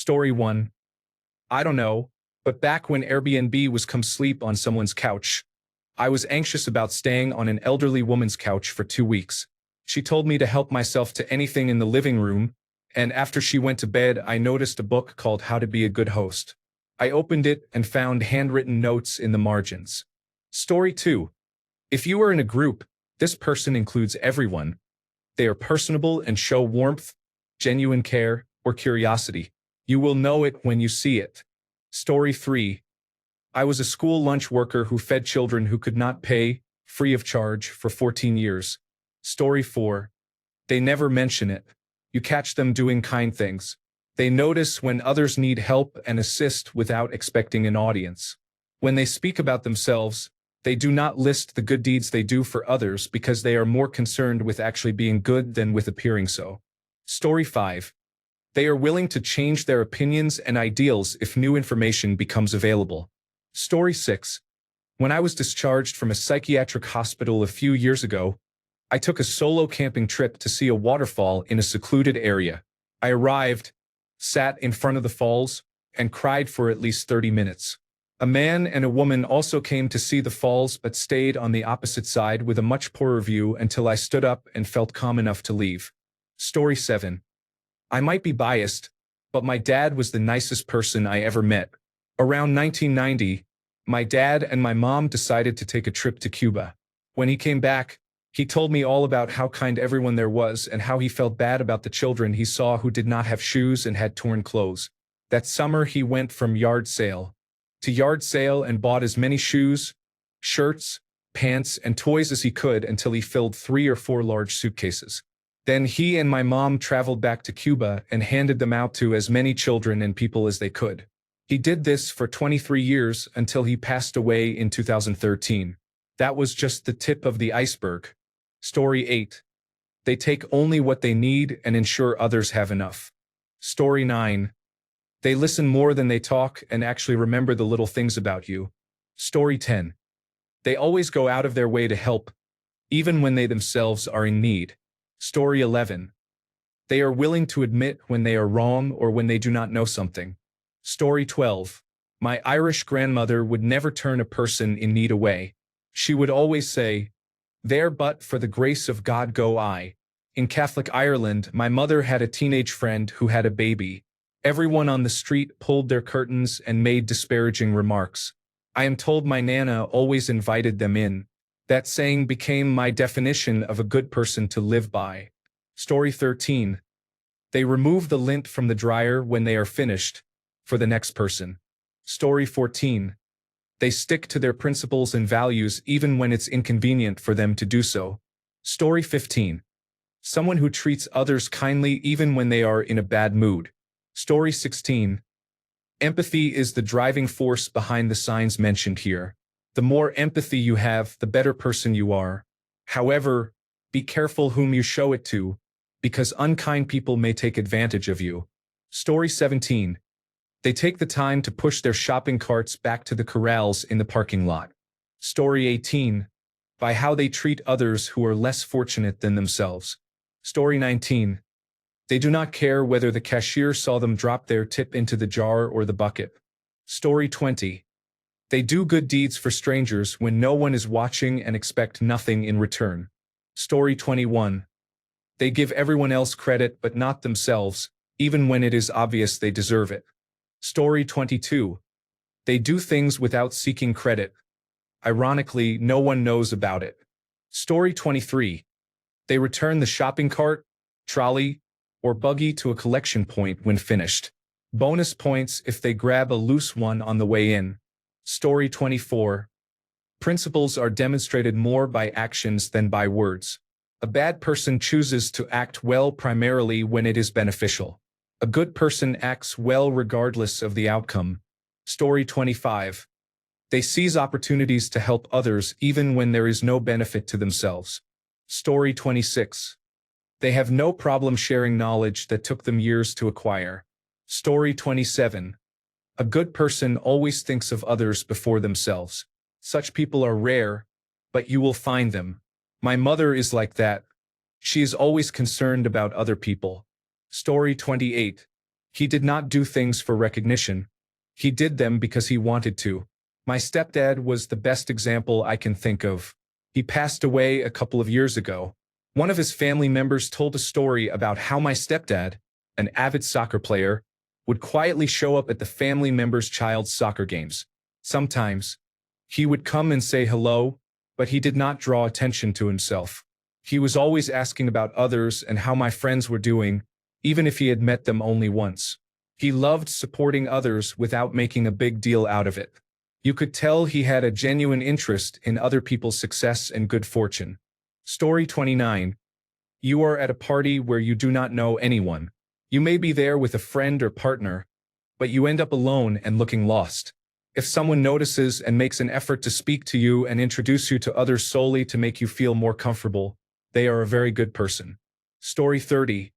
Story 1. I don't know, but back when Airbnb was come sleep on someone's couch, I was anxious about staying on an elderly woman's couch for 2 weeks. She told me to help myself to anything in the living room, and after she went to bed, I noticed a book called How to Be a Good Host. I opened it and found handwritten notes in the margins. Story 2. If you are in a group, this person includes everyone. They are personable and show warmth, genuine care, or curiosity. You will know it when you see it. Story 3. I was a school lunch worker who fed children who could not pay, free of charge, for 14 years. Story 4. They never mention it. You catch them doing kind things. They notice when others need help and assist without expecting an audience. When they speak about themselves, they do not list the good deeds they do for others because they are more concerned with actually being good than with appearing so. Story 5. They are willing to change their opinions and ideals if new information becomes available. Story 6. When I was discharged from a psychiatric hospital a few years ago, I took a solo camping trip to see a waterfall in a secluded area. I arrived, sat in front of the falls, and cried for at least 30 minutes. A man and a woman also came to see the falls but stayed on the opposite side with a much poorer view until I stood up and felt calm enough to leave. Story 7. I might be biased, but my dad was the nicest person I ever met. Around 1990, my dad and my mom decided to take a trip to Cuba. When he came back, he told me all about how kind everyone there was and how he felt bad about the children he saw who did not have shoes and had torn clothes. That summer he went from yard sale to yard sale and bought as many shoes, shirts, pants, and toys as he could until he filled 3 or 4 large suitcases. Then he and my mom traveled back to Cuba and handed them out to as many children and people as they could. He did this for 23 years until he passed away in 2013. That was just the tip of the iceberg. Story 8. They take only what they need and ensure others have enough. Story 9. They listen more than they talk and actually remember the little things about you. Story 10. They always go out of their way to help, even when they themselves are in need. Story 11. They are willing to admit when they are wrong or when they do not know something. Story 12. My Irish grandmother would never turn a person in need away. She would always say, "There but for the grace of God go I." In Catholic Ireland, my mother had a teenage friend who had a baby. Everyone on the street pulled their curtains and made disparaging remarks. I am told my Nana always invited them in. That saying became my definition of a good person to live by. Story 13. They remove the lint from the dryer when they are finished, for the next person. Story 14. They stick to their principles and values even when it's inconvenient for them to do so. Story 15. Someone who treats others kindly even when they are in a bad mood. Story 16. Empathy is the driving force behind the signs mentioned here. The more empathy you have, the better person you are. However, be careful whom you show it to, because unkind people may take advantage of you. Story 17. They take the time to push their shopping carts back to the corrals in the parking lot. Story 18. By how they treat others who are less fortunate than themselves. Story 19. They do not care whether the cashier saw them drop their tip into the jar or the bucket. Story 20. They do good deeds for strangers when no one is watching and expect nothing in return. Story 21. They give everyone else credit but not themselves, even when it is obvious they deserve it. Story 22. They do things without seeking credit. Ironically, no one knows about it. Story 23. They return the shopping cart, trolley, or buggy to a collection point when finished. Bonus points if they grab a loose one on the way in. Story 24. Principles are demonstrated more by actions than by words. A bad person chooses to act well primarily when it is beneficial. A good person acts well regardless of the outcome. Story 25. They seize opportunities to help others even when there is no benefit to themselves. Story 26. They have no problem sharing knowledge that took them years to acquire. Story 27. A good person always thinks of others before themselves. Such people are rare, but you will find them. My mother is like that. She is always concerned about other people. Story 28. He did not do things for recognition. He did them because he wanted to. My stepdad was the best example I can think of. He passed away a couple of years ago. One of his family members told a story about how my stepdad, an avid soccer player, would quietly show up at the family member's child's soccer games. Sometimes, he would come and say hello, but he did not draw attention to himself. He was always asking about others and how my friends were doing, even if he had met them only once. He loved supporting others without making a big deal out of it. You could tell he had a genuine interest in other people's success and good fortune. Story 29. You are at a party where you do not know anyone. You may be there with a friend or partner, but you end up alone and looking lost. If someone notices and makes an effort to speak to you and introduce you to others solely to make you feel more comfortable, they are a very good person. Story 30.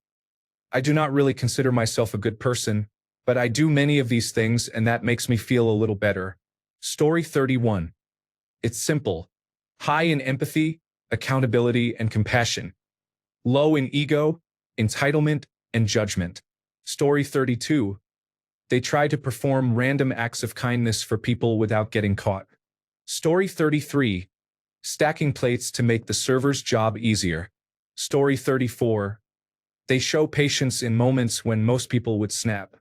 I do not really consider myself a good person, but I do many of these things and that makes me feel a little better. Story 31. It's simple. High in empathy, accountability, and compassion. Low in ego, entitlement, and judgment. Story 32. They try to perform random acts of kindness for people without getting caught. Story 33. Stacking plates to make the server's job easier. Story 34. They show patience in moments when most people would snap.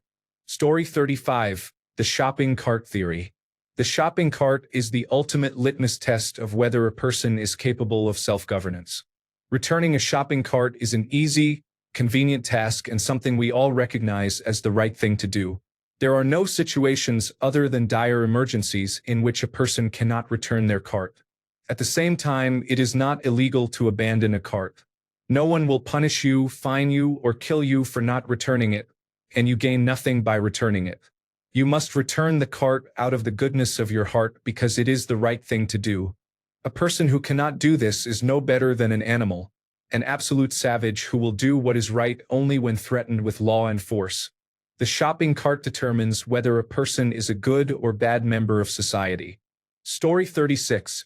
Story 35. The shopping cart theory. The shopping cart is the ultimate litmus test of whether a person is capable of self-governance. Returning a shopping cart is an easy, convenient task and something we all recognize as the right thing to do. There are no situations other than dire emergencies in which a person cannot return their cart. At the same time, it is not illegal to abandon a cart. No one will punish you, fine you, or kill you for not returning it, and you gain nothing by returning it. You must return the cart out of the goodness of your heart because it is the right thing to do. A person who cannot do this is no better than an animal, an absolute savage who will do what is right only when threatened with law and force. The shopping cart determines whether a person is a good or bad member of society. Story 36.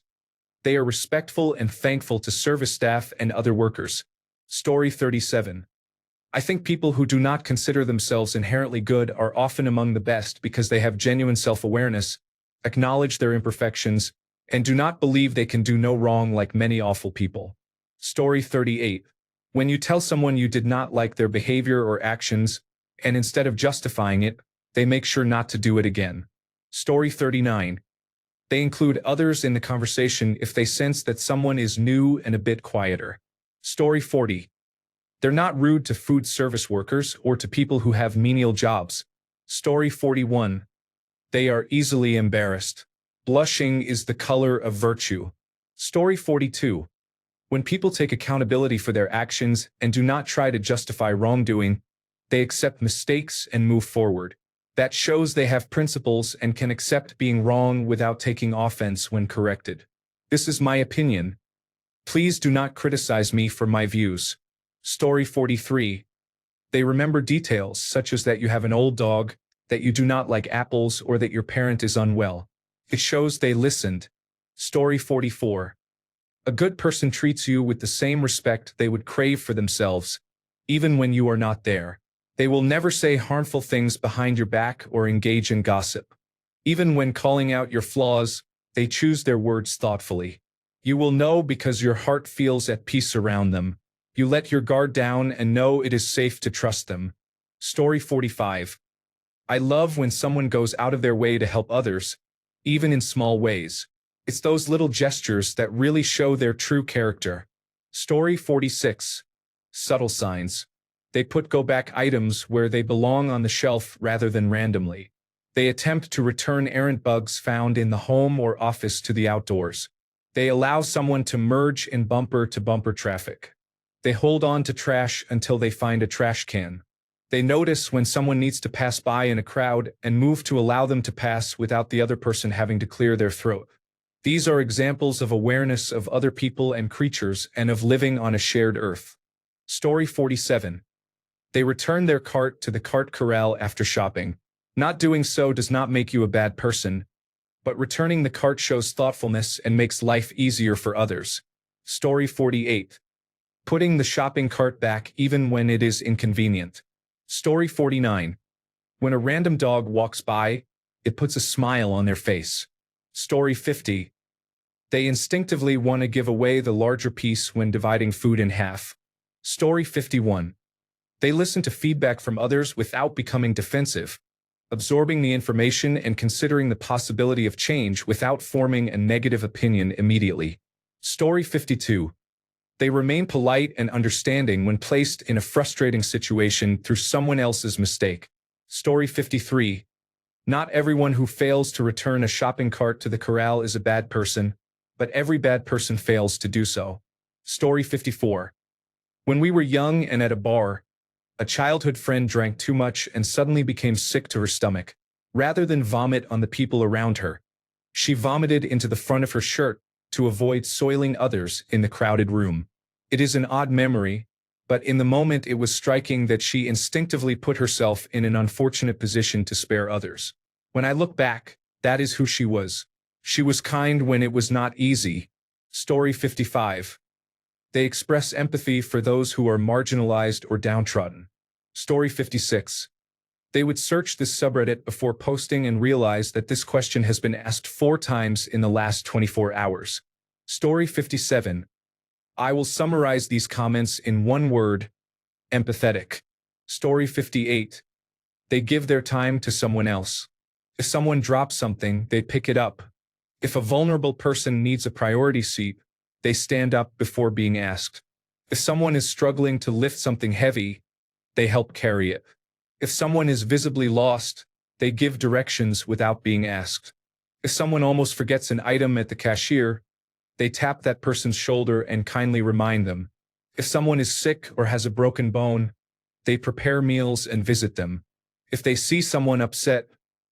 They are respectful and thankful to service staff and other workers. Story 37. I think people who do not consider themselves inherently good are often among the best because they have genuine self-awareness, acknowledge their imperfections, and do not believe they can do no wrong like many awful people. Story 38. When you tell someone you did not like their behavior or actions, and instead of justifying it, they make sure not to do it again. Story 39. They include others in the conversation if they sense that someone is new and a bit quieter. Story 40. They're not rude to food service workers or to people who have menial jobs. Story 41. They are easily embarrassed. Blushing is the color of virtue. Story 42. When people take accountability for their actions and do not try to justify wrongdoing, they accept mistakes and move forward. That shows they have principles and can accept being wrong without taking offense when corrected. This is my opinion. Please do not criticize me for my views. Story 43. They remember details such as that you have an old dog, that you do not like apples, or that your parent is unwell. It shows they listened. Story 44. A good person treats you with the same respect they would crave for themselves, even when you are not there. They will never say harmful things behind your back or engage in gossip. Even when calling out your flaws, they choose their words thoughtfully. You will know because your heart feels at peace around them. You let your guard down and know it is safe to trust them. Story 45. I love when someone goes out of their way to help others, even in small ways. It's those little gestures that really show their true character. Story 46. Subtle signs. They put go-back items where they belong on the shelf rather than randomly. They attempt to return errant bugs found in the home or office to the outdoors. They allow someone to merge in bumper-to-bumper traffic. They hold on to trash until they find a trash can. They notice when someone needs to pass by in a crowd and move to allow them to pass without the other person having to clear their throat. These are examples of awareness of other people and creatures and of living on a shared earth. Story 47. They return their cart to the cart corral after shopping. Not doing so does not make you a bad person, but returning the cart shows thoughtfulness and makes life easier for others. Story 48. Putting the shopping cart back even when it is inconvenient. Story 49. When a random dog walks by, it puts a smile on their face. Story 50. They instinctively want to give away the larger piece when dividing food in half. Story 51. They listen to feedback from others without becoming defensive, absorbing the information and considering the possibility of change without forming a negative opinion immediately. Story 52. They remain polite and understanding when placed in a frustrating situation through someone else's mistake. Story 53. Not everyone who fails to return a shopping cart to the corral is a bad person, but every bad person fails to do so. Story 54. When we were young and at a bar, a childhood friend drank too much and suddenly became sick to her stomach. Rather than vomit on the people around her, she vomited into the front of her shirt to avoid soiling others in the crowded room. It is an odd memory, but in the moment it was striking that she instinctively put herself in an unfortunate position to spare others. When I look back, that is who she was. She was kind when it was not easy. Story 55. They express empathy for those who are marginalized or downtrodden. Story 56. They would search this subreddit before posting and realize that this question has been asked 4 times in the last 24 hours. Story 57. I will summarize these comments in one word: empathetic. Story 58. They give their time to someone else. If someone drops something, they pick it up. If a vulnerable person needs a priority seat, they stand up before being asked. If someone is struggling to lift something heavy, they help carry it. If someone is visibly lost, they give directions without being asked. If someone almost forgets an item at the cashier, they tap that person's shoulder and kindly remind them. If someone is sick or has a broken bone, they prepare meals and visit them. If they see someone upset,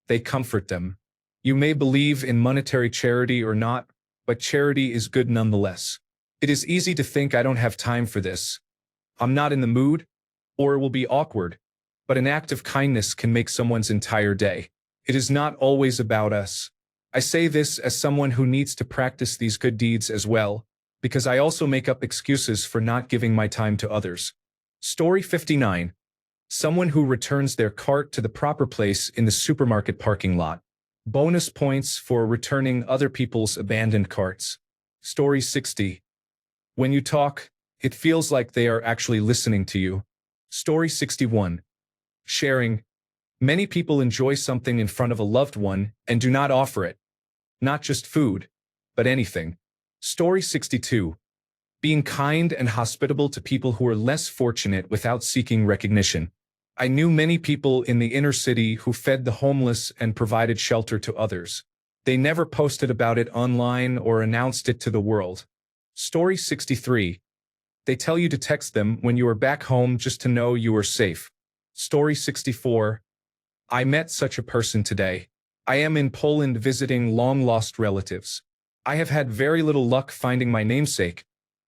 they comfort them. You may believe in monetary charity or not, but charity is good nonetheless. It is easy to think I don't have time for this, I'm not in the mood, or it will be awkward, but an act of kindness can make someone's entire day. It is not always about us. I say this as someone who needs to practice these good deeds as well, because I also make up excuses for not giving my time to others. Story 59. Someone who returns their cart to the proper place in the supermarket parking lot. Bonus points for returning other people's abandoned carts. Story 60. When you talk, it feels like they are actually listening to you. Story 61. Sharing. Many people enjoy something in front of a loved one and do not offer it. Not just food, but anything. Story 62. Being kind and hospitable to people who are less fortunate without seeking recognition. I knew many people in the inner city who fed the homeless and provided shelter to others. They never posted about it online or announced it to the world. Story 63. They tell you to text them when you are back home just to know you are safe. Story 64. I met such a person today. I am in Poland visiting long-lost relatives. I have had very little luck finding my namesake,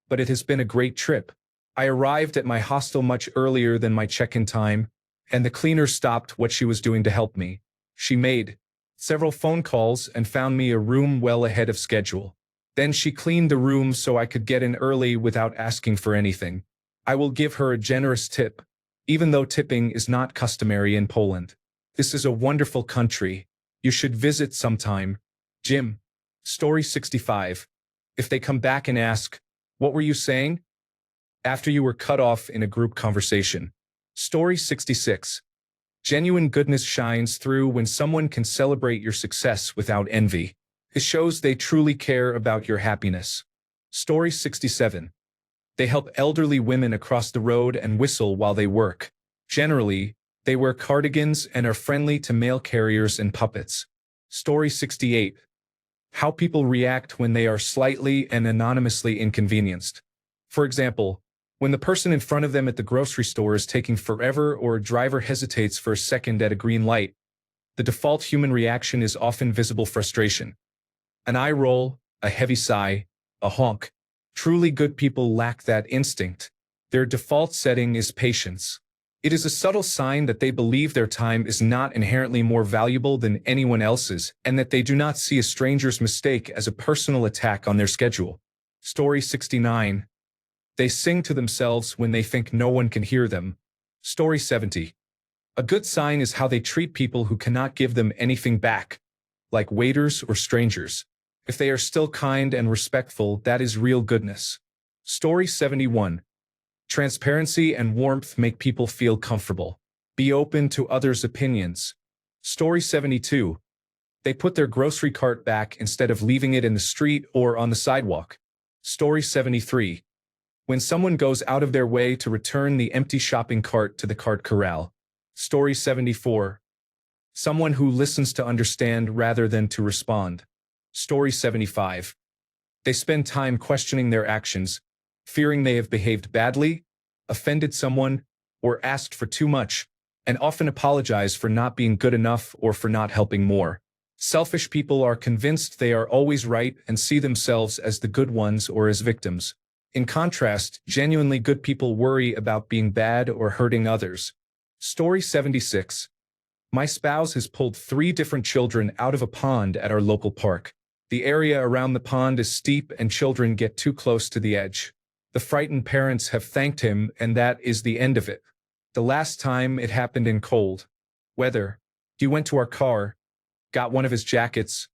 but it has been a great trip. I arrived at my hostel much earlier than my check-in time, and the cleaner stopped what she was doing to help me. She made several phone calls and found me a room well ahead of schedule. Then she cleaned the room so I could get in early without asking for anything. I will give her a generous tip, even though tipping is not customary in Poland. This is a wonderful country. You should visit sometime. Jim. Story 65. If they come back and ask, "What were you saying?" after you were cut off in a group conversation. Story 66. Genuine goodness shines through when someone can celebrate your success without envy. It shows they truly care about your happiness. Story 67. They help elderly women across the road and whistle while they work. Generally, they wear cardigans and are friendly to mail carriers and puppets. Story 68. How people react when they are slightly and anonymously inconvenienced. For example, when the person in front of them at the grocery store is taking forever or a driver hesitates for a second at a green light, the default human reaction is often visible frustration. An eye roll, a heavy sigh, a honk. Truly good people lack that instinct. Their default setting is patience. It is a subtle sign that they believe their time is not inherently more valuable than anyone else's, and that they do not see a stranger's mistake as a personal attack on their schedule. Story 69. They sing to themselves when they think no one can hear them. Story 70. A good sign is how they treat people who cannot give them anything back, like waiters or strangers. If they are still kind and respectful, that is real goodness. Story 71. Transparency and warmth make people feel comfortable. Be open to others' opinions. Story 72. They put their grocery cart back instead of leaving it in the street or on the sidewalk. Story 73. When someone goes out of their way to return the empty shopping cart to the cart corral. Story 74. Someone who listens to understand rather than to respond. Story 75. They spend time questioning their actions, fearing they have behaved badly, offended someone, or asked for too much, and often apologize for not being good enough or for not helping more. Selfish people are convinced they are always right and see themselves as the good ones or as victims. In contrast, genuinely good people worry about being bad or hurting others. Story 76. My spouse has pulled 3 different children out of a pond at our local park. The area around the pond is steep and children get too close to the edge. The frightened parents have thanked him, and that is the end of it. The last time it happened in cold weather. He went to our car, got one of his jackets,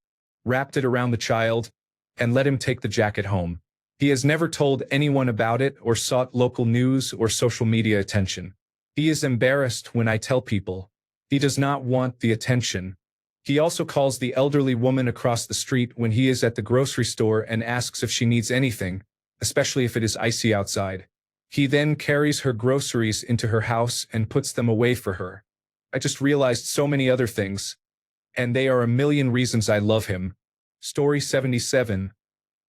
wrapped it around the child, and let him take the jacket home. He has never told anyone about it or sought local news or social media attention. He is embarrassed when I tell people. He does not want the attention. He also calls the elderly woman across the street when he is at the grocery store and asks if she needs anything, especially if it is icy outside. He then carries her groceries into her house and puts them away for her. I just realized so many other things, and they are a million reasons I love him. Story 77.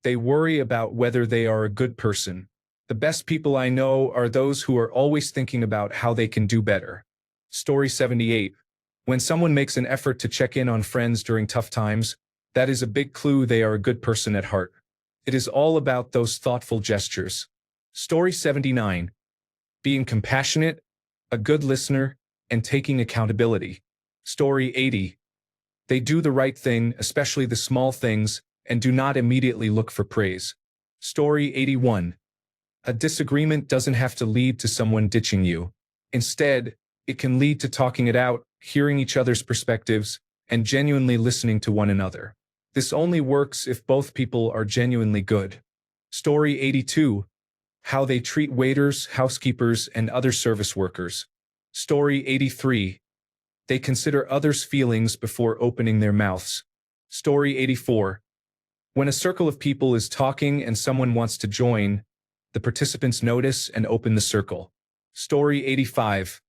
They worry about whether they are a good person. The best people I know are those who are always thinking about how they can do better. Story 78. When someone makes an effort to check in on friends during tough times, that is a big clue they are a good person at heart. It is all about those thoughtful gestures. Story 79. Being compassionate, a good listener, and taking accountability. Story 80. They do the right thing, especially the small things, and do not immediately look for praise. Story 81. A disagreement doesn't have to lead to someone ditching you. Instead, it can lead to talking it out, hearing each other's perspectives, and genuinely listening to one another. This only works if both people are genuinely good. Story 82. How they treat waiters, housekeepers, and other service workers. Story 83. They consider others' feelings before opening their mouths. Story 84. When a circle of people is talking and someone wants to join, the participants notice and open the circle. Story 85.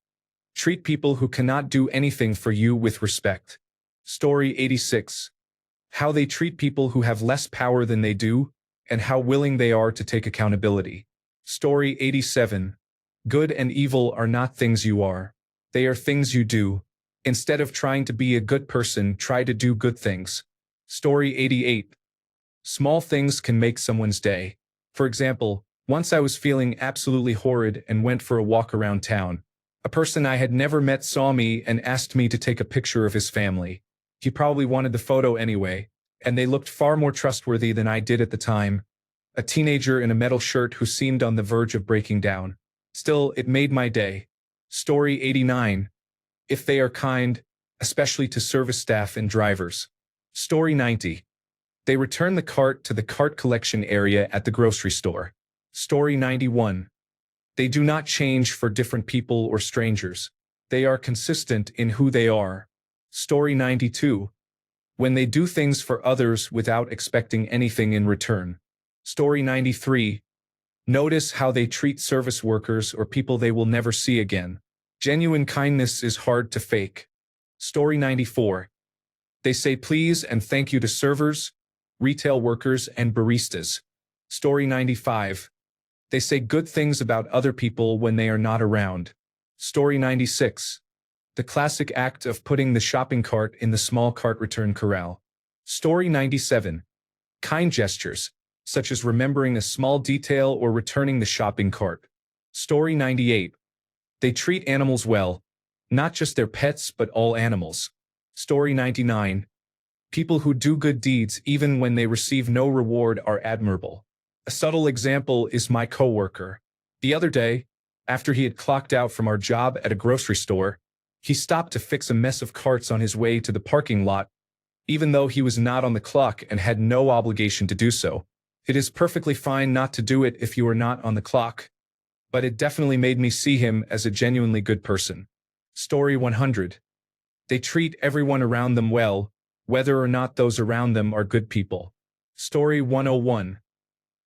Treat people who cannot do anything for you with respect. Story 86. How they treat people who have less power than they do, and how willing they are to take accountability. Story 87. Good and evil are not things you are. They are things you do. Instead of trying to be a good person, try to do good things. Story 88. Small things can make someone's day. For example, once I was feeling absolutely horrid and went for a walk around town. A person I had never met saw me and asked me to take a picture of his family. He probably wanted the photo anyway, and they looked far more trustworthy than I did at the time. A teenager in a metal shirt who seemed on the verge of breaking down. Still, it made my day. Story 89. If they are kind, especially to service staff and drivers. Story 90. They return the cart to the cart collection area at the grocery store. Story 91. They do not change for different people or strangers. They are consistent in who they are. Story 92. When they do things for others without expecting anything in return. Story 93. Notice how they treat service workers or people they will never see again. Genuine kindness is hard to fake. Story 94. They say please and thank you to servers, retail workers, and baristas. Story 95. They say good things about other people when they are not around. Story 96. The classic act of putting the shopping cart in the small cart return corral. Story 97. Kind gestures, such as remembering a small detail or returning the shopping cart. Story 98. They treat animals well, not just their pets but all animals. Story 99. People who do good deeds even when they receive no reward are admirable. A subtle example is my coworker. The other day, after he had clocked out from our job at a grocery store, He stopped to fix a mess of carts on his way to the parking lot, even though he was not on the clock and had no obligation to do so. It is perfectly fine not to do it if you are not on the clock, but it definitely made me see him as a genuinely good person. Story 100. They treat everyone around them well, whether or not those around them are good people. Story 101.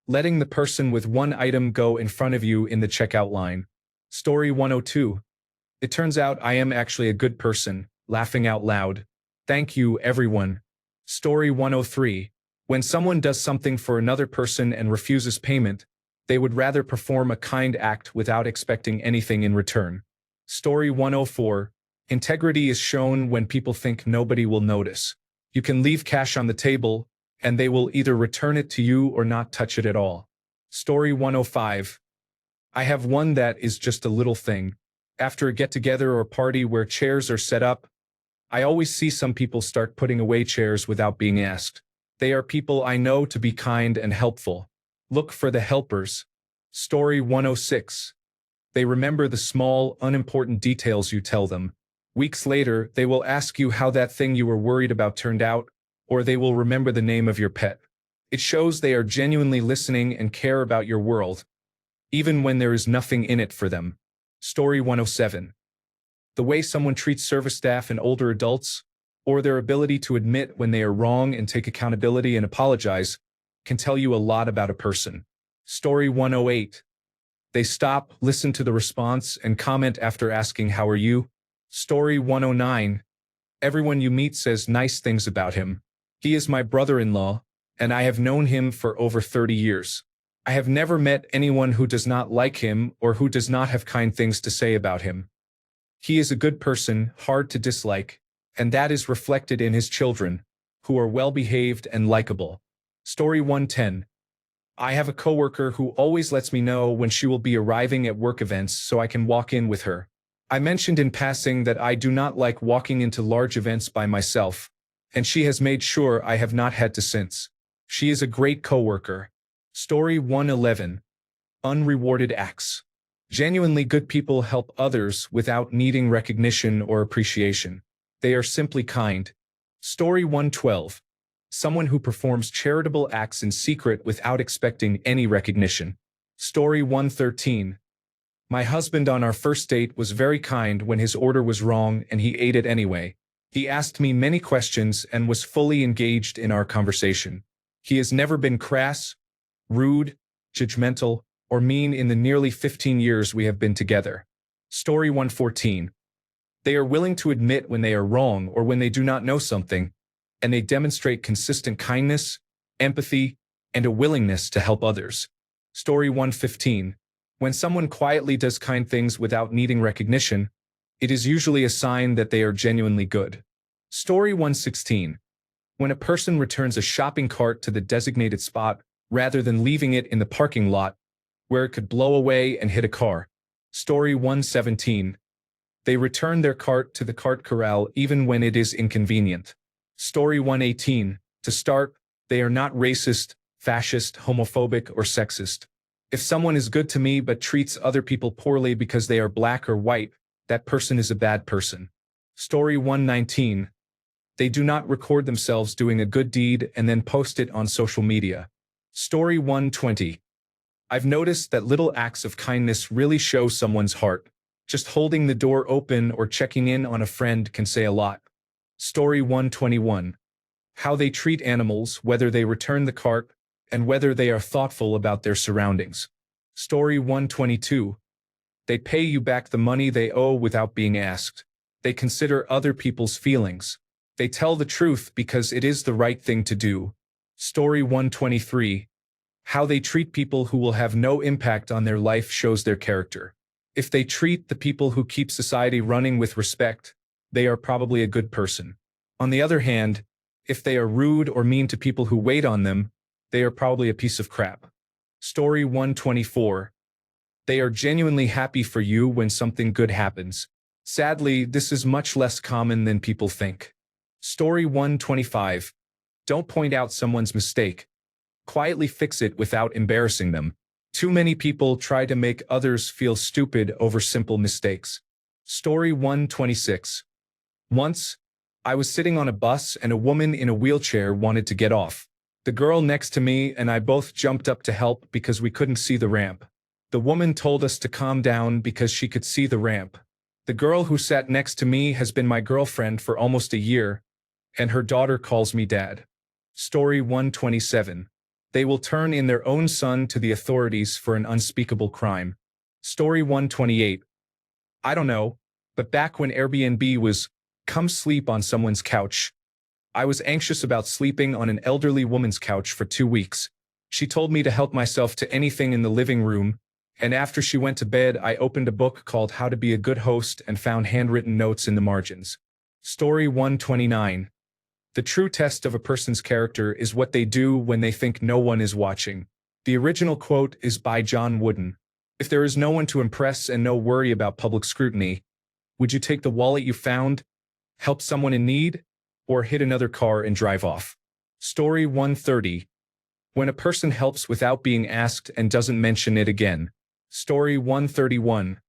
Letting the person with one item go in front of you in the checkout line. Story 102. It turns out I am actually a good person, laughing out loud. Thank you, everyone. Story 103. When someone does something for another person and refuses payment, they would rather perform a kind act without expecting anything in return. Story 104. Integrity is shown when people think nobody will notice. You can leave cash on the table, and they will either return it to you or not touch it at all. Story 105. I have one that is just a little thing. After a get-together or party where chairs are set up, I always see some people start putting away chairs without being asked. They are people I know to be kind and helpful. Look for the helpers. Story 106. They remember the small, unimportant details you tell them. Weeks later, they will ask you how that thing you were worried about turned out, or they will remember the name of your pet. It shows they are genuinely listening and care about your world, even when there is nothing in it for them. Story 107. The way someone treats service staff and older adults, or their ability to admit when they are wrong and take accountability and apologize, can tell you a lot about a person. Story 108. They stop, listen to the response, and comment after asking how are you. Story 109. Everyone you meet says nice things about him. He is my brother-in-law, and I have known him for over 30 years. I have never met anyone who does not like him or who does not have kind things to say about him. He is a good person, hard to dislike, and that is reflected in his children, who are well-behaved and likable. Story 110. I have a coworker who always lets me know when she will be arriving at work events so I can walk in with her. I mentioned in passing that I do not like walking into large events by myself, and she has made sure I have not had to since. She is a great coworker. Story 111. Unrewarded acts. Genuinely good people help others without needing recognition or appreciation. They are simply kind. Story 112. Someone who performs charitable acts in secret without expecting any recognition. Story 113. My husband on our first date was very kind when his order was wrong and he ate it anyway. He asked me many questions and was fully engaged in our conversation. He has never been crass, rude, judgmental, or mean in the nearly 15 years we have been together. Story 114. They are willing to admit when they are wrong or when they do not know something, and they demonstrate consistent kindness, empathy, and a willingness to help others. Story 115. When someone quietly does kind things without needing recognition, it is usually a sign that they are genuinely good. Story 116. When a person returns a shopping cart to the designated spot rather than leaving it in the parking lot, where it could blow away and hit a car. Story 117. They return their cart to the cart corral even when it is inconvenient. Story 118. To start, they are not racist, fascist, homophobic, or sexist. If someone is good to me but treats other people poorly because they are black or white, that person is a bad person. Story 119. They do not record themselves doing a good deed and then post it on social media. Story 120. I've noticed that little acts of kindness really show someone's heart. Just holding the door open or checking in on a friend can say a lot. Story 121. How they treat animals, whether they return the cart, and whether they are thoughtful about their surroundings. Story 122. They pay you back the money they owe without being asked. They consider other people's feelings. They tell the truth because it is the right thing to do. Story 123. How they treat people who will have no impact on their life shows their character. If they treat the people who keep society running with respect, they are probably a good person. On the other hand, if they are rude or mean to people who wait on them, they are probably a piece of crap. Story 124. They are genuinely happy for you when something good happens. Sadly, this is much less common than people think. Story 125. Don't point out someone's mistake. Quietly fix it without embarrassing them. Too many people try to make others feel stupid over simple mistakes. Story 126. Once, I was sitting on a bus and a woman in a wheelchair wanted to get off. The girl next to me and I both jumped up to help because we couldn't see the ramp. The woman told us to calm down because she could see the ramp. The girl who sat next to me has been my girlfriend for almost a year, and her daughter calls me dad. Story 127. They will turn in their own son to the authorities for an unspeakable crime. Story 128. I don't know, but back when Airbnb was come sleep on someone's couch, I was anxious about sleeping on an elderly woman's couch for 2 weeks. She told me to help myself to anything in the living room, and after she went to bed, I opened a book called How to Be a Good Host and found handwritten notes in the margins. Story 129. The true test of a person's character is what they do when they think no one is watching. The original quote is by John Wooden. If there is no one to impress and no worry about public scrutiny, would you take the wallet you found, help someone in need, or hit another car and drive off? Story 130. When a person helps without being asked and doesn't mention it again. Story 131.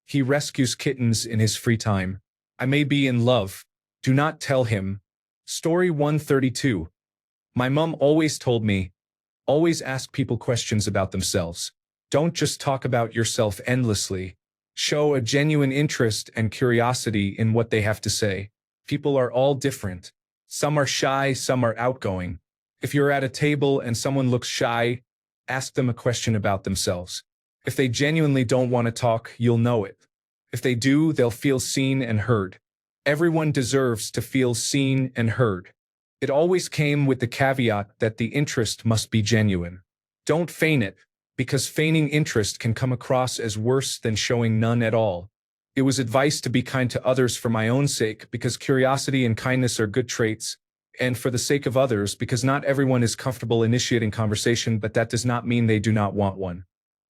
He rescues kittens in his free time. I may be in love. Do not tell him. Story 132. My mom always told me, always ask people questions about themselves. Don't just talk about yourself endlessly. Show a genuine interest and curiosity in what they have to say. People are all different. Some are shy, some are outgoing. If you're at a table and someone looks shy, ask them a question about themselves. If they genuinely don't want to talk, you'll know it. If they do, they'll feel seen and heard. Everyone deserves to feel seen and heard. It always came with the caveat that the interest must be genuine. Don't feign it, because feigning interest can come across as worse than showing none at all. It was advice to be kind to others for my own sake, because curiosity and kindness are good traits, and for the sake of others, because not everyone is comfortable initiating conversation, but that does not mean they do not want one.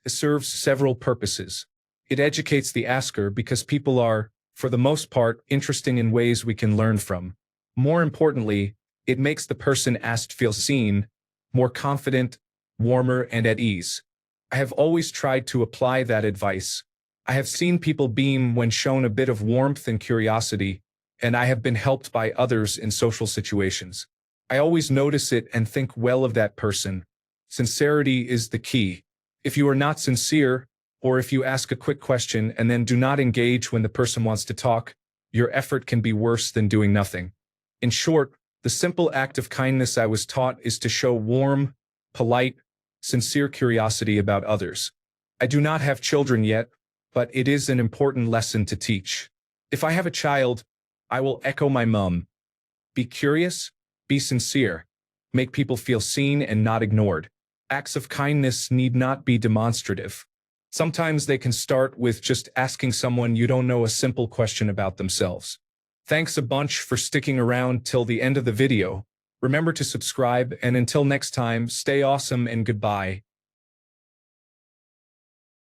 It serves several purposes. It educates the asker because people are, for the most part, interesting in ways we can learn from. More importantly, it makes the person asked feel seen, more confident, warmer, and at ease. I have always tried to apply that advice. I have seen people beam when shown a bit of warmth and curiosity, and I have been helped by others in social situations. I always notice it and think well of that person. Sincerity is the key. If you are not sincere, or if you ask a quick question and then do not engage when the person wants to talk, your effort can be worse than doing nothing. In short, the simple act of kindness I was taught is to show warm, polite, sincere curiosity about others. I do not have children yet, but it is an important lesson to teach. If I have a child, I will echo my mom. Be curious, be sincere, make people feel seen and not ignored. Acts of kindness need not be demonstrative. Sometimes they can start with just asking someone you don't know a simple question about themselves. Thanks a bunch for sticking around till the end of the video. Remember to subscribe, and until next time, stay awesome and goodbye.